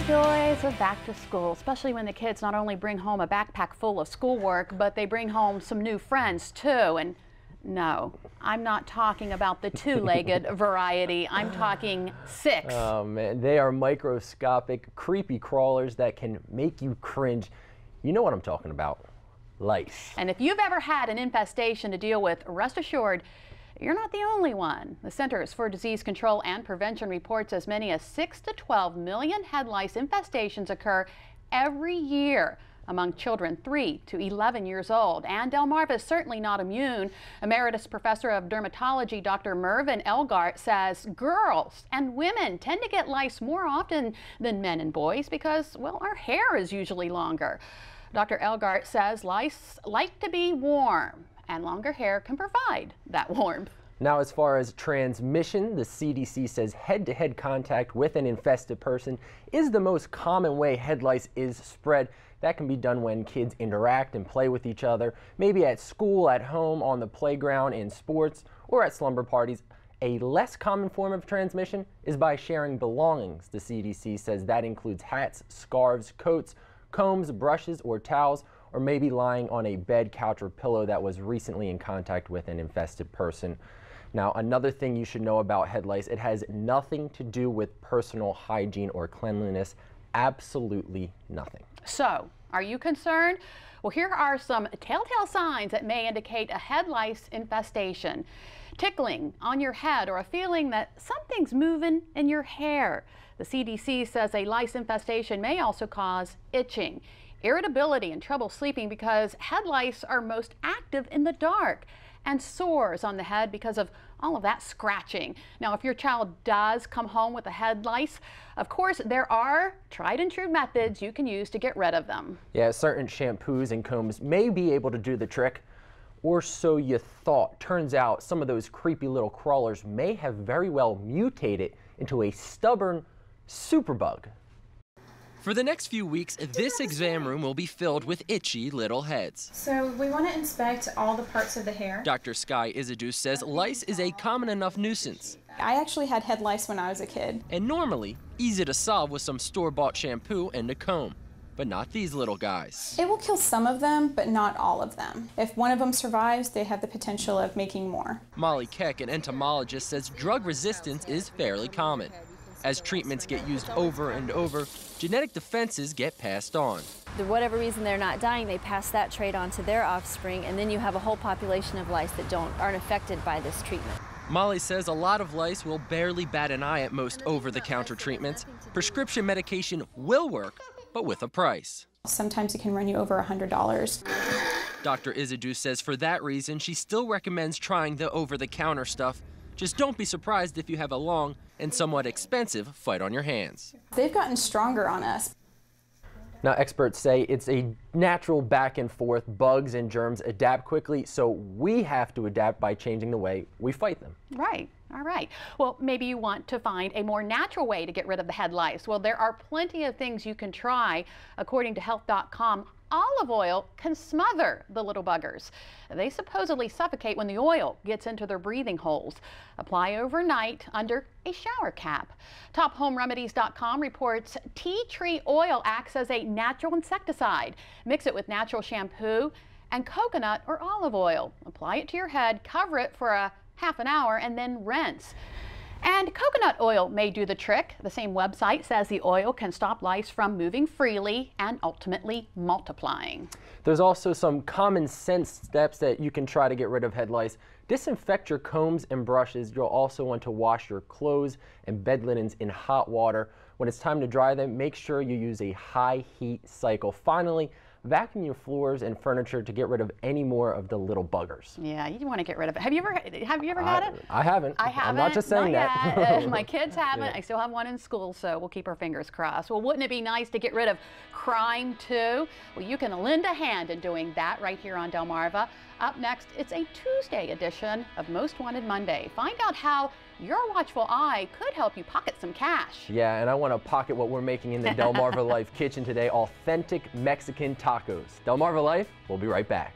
joys of back to school, especially when the kids not only bring home a backpack full of schoolwork, but they bring home some new friends too. And no, I'm not talking about the two-legged variety. I'm talking 6. Oh man, they are microscopic, creepy crawlers that can make you cringe. You know what I'm talking about. Lice. And if you've ever had an infestation to deal with, rest assured, you're not the only one. The Centers for Disease Control and Prevention reports as many as 6 to 12 million head lice infestations occur every year among children 3 to 11 years old. And Delmarva is certainly not immune. Emeritus Professor of Dermatology Dr. Mervyn Elgart says girls and women tend to get lice more often than men and boys because, well, our hair is usually longer. Dr. Elgart says lice like to be warm, and longer hair can provide that warmth. Now, as far as transmission, the CDC says head-to-head contact with an infested person is the most common way head lice is spread. That can be done when kids interact and play with each other, maybe at school, at home, on the playground, in sports, or at slumber parties. A less common form of transmission is by sharing belongings. The CDC says that includes hats, scarves, coats, combs, brushes, or towels, or maybe lying on a bed, couch, or pillow that was recently in contact with an infested person. Now, another thing you should know about head lice, it has nothing to do with personal hygiene or cleanliness. Absolutely nothing. So, are you concerned? Well, here are some telltale signs that may indicate a head lice infestation. Tickling on your head or a feeling that something's moving in your hair. The CDC says a lice infestation may also cause itching, irritability, and trouble sleeping because head lice are most active in the dark, and sores on the head because of all of that scratching. Now, if your child does come home with a head lice, of course, there are tried and true methods you can use to get rid of them. Yeah, certain shampoos and combs may be able to do the trick, or so you thought. Turns out some of those creepy little crawlers may have very well mutated into a stubborn superbug. For the next few weeks, this exam room will be filled with itchy little heads. So we want to inspect all the parts of the hair. Dr. Skye Izadou says lice is a common enough nuisance. I actually had head lice when I was a kid. And normally, easy to solve with some store-bought shampoo and a comb. But not these little guys. It will kill some of them, but not all of them. If one of them survives, they have the potential of making more. Molly Keck, an entomologist, says drug resistance is fairly common. As treatments get used over and over, genetic defenses get passed on. For whatever reason they're not dying, they pass that trait on to their offspring, and then you have a whole population of lice that aren't affected by this treatment. Molly says a lot of lice will barely bat an eye at most over-the-counter treatments. Prescription medication will work, but with a price. Sometimes it can run you over $100. Dr. Izadou says for that reason, she still recommends trying the over-the-counter stuff. Just don't be surprised if you have a long and somewhat expensive fight on your hands. They've gotten stronger on us. Now, experts say it's a natural back and forth. Bugs and germs adapt quickly, so we have to adapt by changing the way we fight them. Right. All right. Well, maybe you want to find a more natural way to get rid of the head lice. Well, there are plenty of things you can try. According to health.com, olive oil can smother the little buggers. They supposedly suffocate when the oil gets into their breathing holes. Apply overnight under a shower cap. TopHomeRemedies.com reports tea tree oil acts as a natural insecticide. Mix it with natural shampoo and coconut or olive oil. Apply it to your head, cover it for a half an hour, and then rinse. And coconut oil may do the trick. The same website says the oil can stop lice from moving freely and ultimately multiplying. There's also some common sense steps that you can try to get rid of head lice. Disinfect your combs and brushes. You'll also want to wash your clothes and bed linens in hot water. When it's time to dry them, make sure you use a high heat cycle. Finally, vacuum your floors and furniture to get rid of any more of the little buggers. Yeah, you want to get rid of it. Have you ever had it? I haven't. I haven't. I'm not just saying that. My kids haven't. Yeah. I still have one in school, so we'll keep our fingers crossed. Well, wouldn't it be nice to get rid of crime too? Well, you can lend a hand in doing that right here on Delmarva. Up next, it's a Tuesday edition of Most Wanted Monday. Find out how your watchful eye could help you pocket some cash. Yeah, and I want to pocket what we're making in the Delmarva Life kitchen today, authentic Mexican tacos. Delmarva Life, we'll be right back.